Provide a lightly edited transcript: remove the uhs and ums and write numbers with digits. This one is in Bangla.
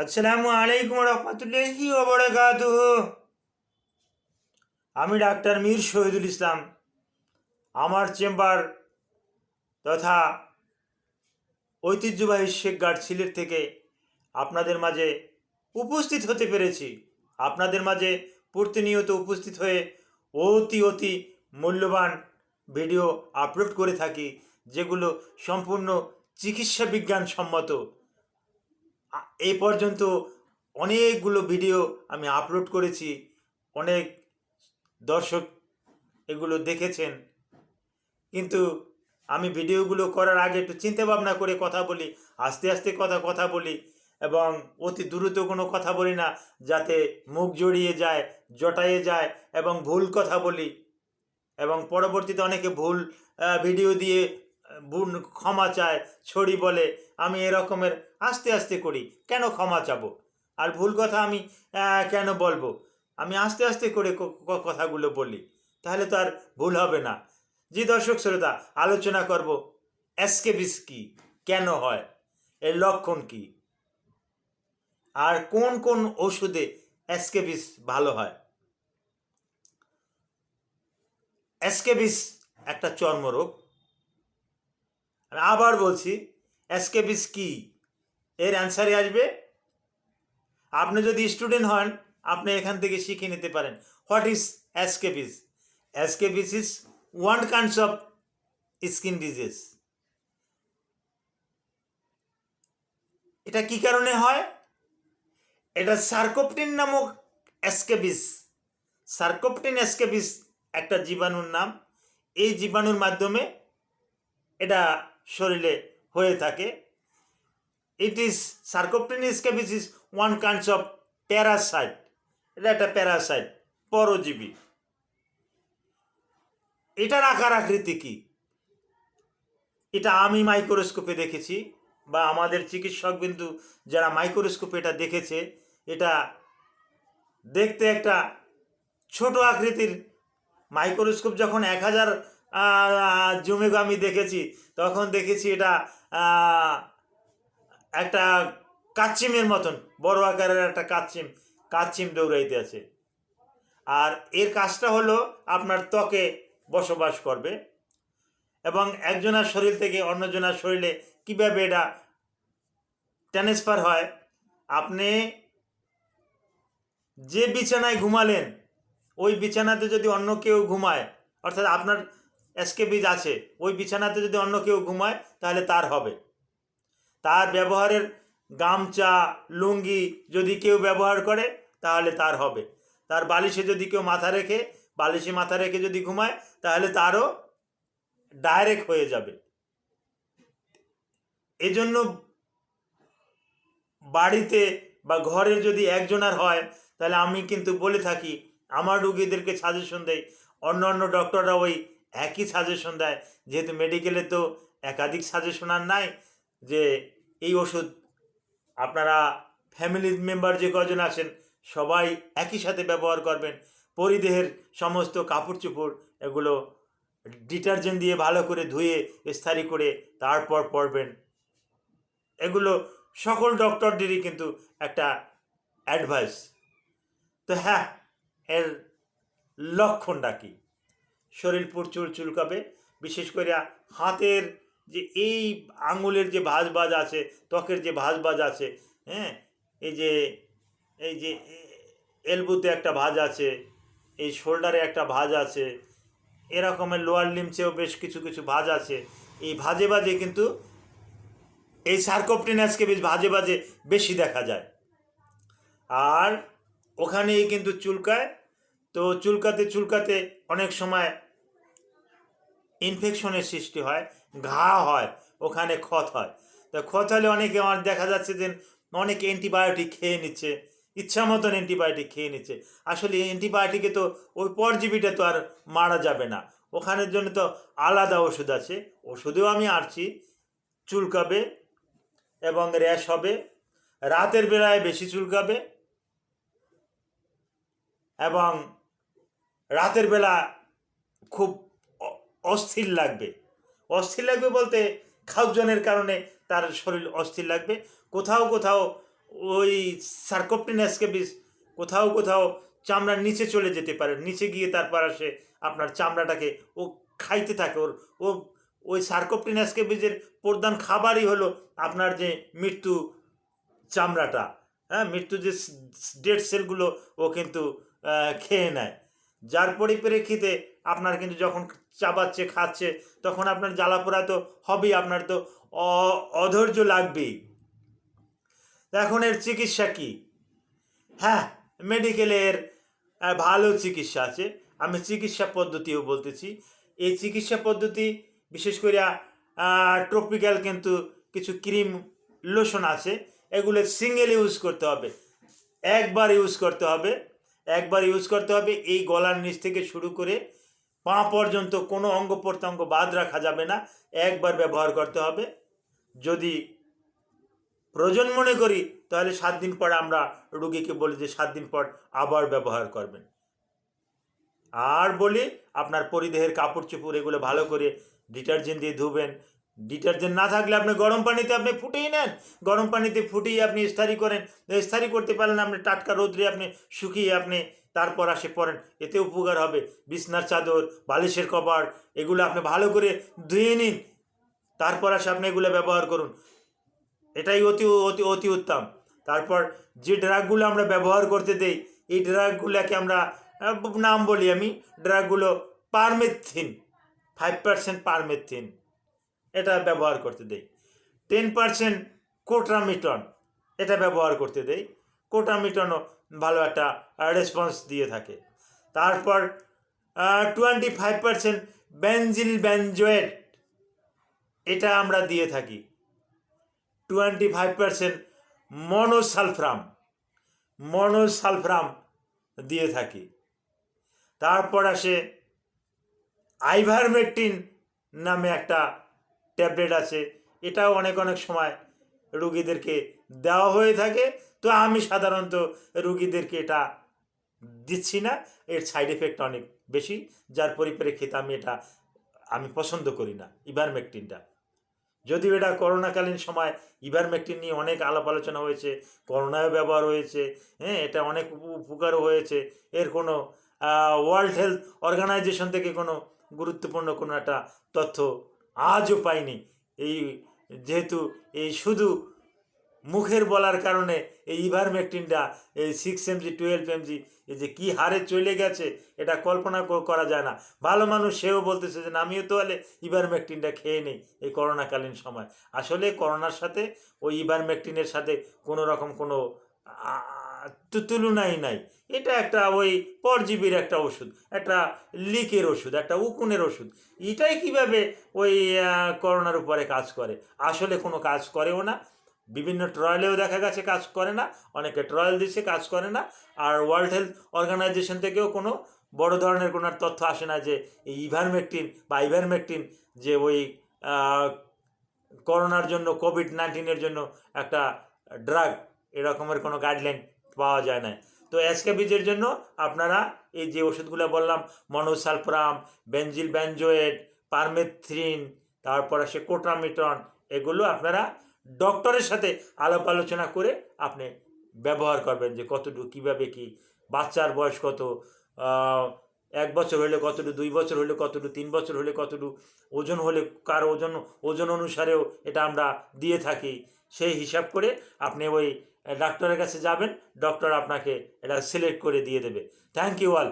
আসসালামু আলাইকুম রহমতুল্লাহি ওয়া বারাকাতুহু। আমি ডাক্তার মীর শহীদুল ইসলাম আমার চেম্বার তথা ঐতিহ্যবাহী শেখগার্ড সিলেট থেকে আপনাদের মাঝে উপস্থিত হতে পেরেছি। আপনাদের মাঝে প্রতিনিয়ত উপস্থিত হয়ে অতি মূল্যবান ভিডিও আপলোড করে থাকি, যেগুলো সম্পূর্ণ চিকিৎসা বিজ্ঞান সম্মত। এই পর্যন্ত অনেকগুলো ভিডিও আমি আপলোড করেছি, অনেক দর্শক এগুলো দেখেছেন। কিন্তু আমি ভিডিওগুলো করার আগে একটু চিন্তা ভাবনা করে কথা বলি, আস্তে আস্তে কথা বলি, এবং অতি দ্রুত কোনো কথা বলি না, যাতে মুখ জড়িয়ে যায়, জটায়ে যায় এবং ভুল কথা বলি, এবং পরবর্তীতে অনেকে ভুল ভিডিও দিয়ে ভুল ক্ষমা চায়, ছড়ি বলে। আমি এরকমের আস্তে আস্তে করি, কেন ক্ষমা চাবো? আর ভুল কথা আমি কেন বলবো? আমি আস্তে আস্তে করে কথাগুলো বলি, তাহলে তো আর ভুল হবে না। জি দর্শক শ্রোতা, আলোচনা করব অ্যাসকেবিস কি, কেন হয়, এর লক্ষণ কি, আর কোন কোন ওষুধে অ্যাসকেবিস ভালো হয়। অ্যাসকেবিস একটা চর্মরোগ। আমি আবার বলছি, অ্যাসকেবিস কি, এর অ্যান্সারে আসবে। আপনি যদি স্টুডেন্ট হন, আপনি এখান থেকে শিখে নিতে পারেন what is scabies. Scabies is one kinds of skin disease. এটা কি কারণে হয়? এটা সার্কোপটিন নামক অ্যাসকেবিস, সার্কোপটিন অ্যাসকেবিস একটা জীবাণুর নাম। এই জীবাণুর মাধ্যমে এটা শরীরে হয়ে থাকে। It is sarcoptes scabies is one kinds of parasite. এটা একটা প্যারাসাইট, পরজীবী। এটার আকার আকৃতি কি, এটা আমি মাইক্রোস্কোপে দেখেছি, বা আমাদের চিকিৎসক বিন্দু যারা মাইক্রোস্কোপে এটা দেখেছে, এটা দেখতে একটা ছোট আকৃতির। মাইক্রোস্কোপ যখন 1000 জুমে আমি দেখেছি, তখন দেখেছি এটা একটা কাচ্চিমের মতন, বড় আকারের একটা কাচ্চিম দৌড়াইতে আছে। আর এর কাজটা হলো আপনার ত্বকে বসবাস করবে, এবং একজনের শরীর থেকে অন্যজনের শরীরে কীভাবে এটা ট্রান্সফার হয়। আপনি যে বিছানায় ঘুমালেন, ওই বিছানাতে যদি অন্য কেউ ঘুমায়, অর্থাৎ আপনার অ্যাসকেবিস আছে, ওই বিছানাতে যদি অন্য কেউ ঘুমায়, তাহলে তার হবে। তার ব্যবহারের গামছা, লুঙ্গি যদি কেউ ব্যবহার করে, তাহলে তার হবে। তার বালিশে যদি কেউ বালিশে মাথা রেখে যদি ঘুমায়, তাহলে তারও ডাইরেক্ট হয়ে যাবে। এজন্য বাড়িতে বা ঘরে যদি একজনের হয়, তাহলে আমি কিন্তু বলে থাকি, আমার রুগীদেরকে সাজেশন দেয়, অন্য ডক্টররা ওই একই সাজেশন দেয়, যেহেতু মেডিকেলে তো একাধিক সাজেশন আর নাই, যে এই ওষুধ আপনারা ফ্যামিলি মেম্বার যে কজন আছেন সবাই একই সাথে ব্যবহার করবেন। পরিদেহের সমস্ত কাপড় চোপড় এগুলো ডিটারজেন্ট দিয়ে ভালো করে ধুয়ে ইস্ত্রি করে তারপর পরবেন। এগুলো সকল ডক্টরদেরই কিন্তু একটা অ্যাডভাইস। তো হ্যাঁ, এর লক্ষণটা কি? শরীর প্রচুর চুলকাবে, বিশেষ করে হাতের যে এই আঙুলের যে ভাঁজ আছে, ত্বকের যে ভাঁজ আছে, হ্যাঁ, এই যে এলবুতে একটা ভাঁজ আছে, এই শোল্ডারে একটা ভাঁজ আছে, এরকমের লোয়ার লিম্সেও বেশ কিছু ভাঁজ আছে। এই ভাঁজে কিন্তু এই সার্কোপটিন অ্যাসকেবিস ভাঁজে বেশি দেখা যায়, আর ওখানেই কিন্তু চুলকায়। তো চুলকাতে অনেক সময় ইনফেকশনের সৃষ্টি হয়, ঘা হয়, ওখানে ক্ষত হয়। তো ক্ষত হলে অনেকে আমার দেখা যাচ্ছে যে অনেকে অ্যান্টিবায়োটিক খেয়ে নিচ্ছে, ইচ্ছা মতন অ্যান্টিবায়োটিক খেয়ে নিচ্ছে। আসলে অ্যান্টিবায়োটিকে তো ওই পরজীবীটা তো আর মারা যাবে না, ওখানের জন্য তো আলাদা ওষুধ আছে। ওষুধেও আমি আরছি, চুলকাবে এবং র্যাশ হবে, রাতের বেলায় বেশি চুলকাবে, এবং রাতের বেলা খুব অস্থির লাগবে। অস্থির লাগবে বলতে খাদ্যজনের কারণে তার শরীর অস্থির লাগবে। কোথাও ওই সার্কোপ্টিন অ্যাসকেপিস কোথাও কোথাও চামড়ার নিচে চলে যেতে পারে, নিচে গিয়ে তারপর আসে আপনার চামড়াটাকে ও খাইতে থাকে। ও ওই সার্কোপ্টিন অ্যাসকেপিসের প্রধান খাবারই হলো আপনার যে মৃত্যু চামড়াটা, হ্যাঁ, মৃত্যু যে ডেড সেলগুলো ও কিন্তু খেয়ে নেয়। যার পরিপ্রেক্ষিতে আপনার কিন্তু যখন চাবাচ্ছে খাচ্ছে তখন আপনার জ্বালাপোড়া তো হবেই, আপনার তো অধৈর্য লাগবেই। এখন এর চিকিৎসা কী? হ্যাঁ, মেডিকেলের ভালো চিকিৎসা আছে। আমি চিকিৎসা পদ্ধতিও বলতেছি। এই চিকিৎসা পদ্ধতি বিশেষ করে ট্রপিক্যাল কিন্তু কিছু ক্রিম লোশন আছে, এগুলো সিঙ্গেল ইউজ করতে হবে, একবার ইউজ করতে হবে, একবার ইউজ করতে হবে। এই গলার নিচ থেকে শুরু করে পা পর্যন্ত কোনো অঙ্গ প্রত্যঙ্গ বাদ রাখা যাবে না, একবার ব্যবহার করতে হবে। যদি প্রয়োজন মনে করি তাহলে 7 দিন পর আমরা রুগীকে বলি যে 7 দিন পর আবার ব্যবহার করবেন। আর বলি আপনার পরিদেহের কাপড় চোপড় এগুলো ভালো করে ডিটারজেন্ট দিয়ে ধুবেন। ডিটারজেন্ট না থাকলে আপনি গরম পানিতে আপনি ফুটিয়ে নেন, গরম পানিতে ফুটিয়ে আপনি ইস্তারি করেন। ইস্তারি করতে পারলেন আপনি টাটকা রোদ্রে আপনি শুকিয়ে আপনি তারপর আসে পরেন, এতে উপকার হবে। বিছনার চাদর, বালিশের কভার এগুলো আপনি ভালো করে ধুয়ে নিন, তারপর আসে আপনি এগুলো ব্যবহার করুন, এটাই অতি অতি অতি উত্তম। তারপর যে ড্রাগগুলো আমরা ব্যবহার করতে দেই, এই ড্রাগগুলোকে আমরা নাম বলি আমি, ড্রাগগুলো পারমেথিন, 5% পারমেথিন এটা ব্যবহার করতে দেই। 10% কোট্রামিটন এটা ব্যবহার করতে দেই। কোট্রামিটনও ভালো একটা রেসপন্স দিয়ে থাকে। তারপর 25% বেনজিল বেনজোয়েট এটা আমরা দিয়ে থাকি। 25% মনোসালফ্রাম দিয়ে থাকি। তারপর আসে আইভারমেকটিন নামে একটা ট্যাবলেট আছে, এটাও অনেক সময় রুগীদেরকে দেওয়া হয়ে থাকে। তো আমি সাধারণত রুগীদেরকে এটা দিচ্ছি না, এর সাইড এফেক্ট অনেক বেশি, যার পরিপ্রেক্ষিতে আমি পছন্দ করি না ইভারমেকটিনটা। যদিও এটা করোনাকালীন সময় ইভারমেকটিন নিয়ে অনেক আলাপ আলোচনা হয়েছে, করোনায় ব্যবহার হয়েছে, হ্যাঁ, এটা অনেক উপকারও হয়েছে। এর কোনো ওয়ার্ল্ড হেলথ অর্গানাইজেশন থেকে কোনো গুরুত্বপূর্ণ কোনো একটা তথ্য আজও পাইনি। যেহেতু এই শুধু মুখের বলার কারণে এই ইভারমেকটিনটা এই 6 mg 12 mg এই যে কী হারে চলে গেছে এটা কল্পনা করা যায় না। ভালো মানুষ সেও বলতেছে যে আমিও তো হলে ইভারমেকটিনটা খেয়ে নেই এই করোনাকালীন সময়। আসলে করোনার সাথে ওই ইভারমেকটিনের সাথে কোনো রকম কোনো তুলনাই নাই। এটা একটা ওই পরজীবীর একটা ওষুধ, একটা লিকের ওষুধ, একটা উকুনের ওষুধ। এটাই কিভাবে ওই করোনার উপরে কাজ করে? আসলে কোনো কাজ করেও না। বিভিন্ন ট্রায়ালেও দেখা গেছে কাজ করে না, অনেকে ট্রায়াল দিচ্ছে কাজ করে না। আর ওয়ার্ল্ড হেলথ অর্গানাইজেশন থেকেও কোনো বড় ধরনের কোনো তথ্য আসে না যে এই ইভারমেকটিন যে ওই করোনার জন্য, কোভিড-19 জন্য একটা ড্রাগ, এরকমের কোনো গাইডলাইন পাওয়া যায় না। তো অ্যাসকেবিজের জন্য আপনারা এই যে ওষুধগুলো বললাম, মনোসালফ্রাম, বেনজিল বেনজোয়েট, পারমেথ্রিন, তারপর আসে কোট্রামিটন, এগুলো আপনারা ডক্টরের সাথে আলাপ আলোচনা করে আপনি ব্যবহার করবেন যে কতটুকু কীভাবে কী, বাচ্চার বয়স কত, 1 বছর হলে কতটুকু, 2 বছর হলে কতটুকু, 3 বছর হলে কতটুকু, ওজন হলে কার ওজন অনুসারেও এটা আমরা দিয়ে থাকি। সেই হিসাব করে আপনি ওই ডাক্তারের কাছে যাবেন, ডক্টর আপনাকে এটা সিলেক্ট করে দিয়ে দেবে। Thank you all.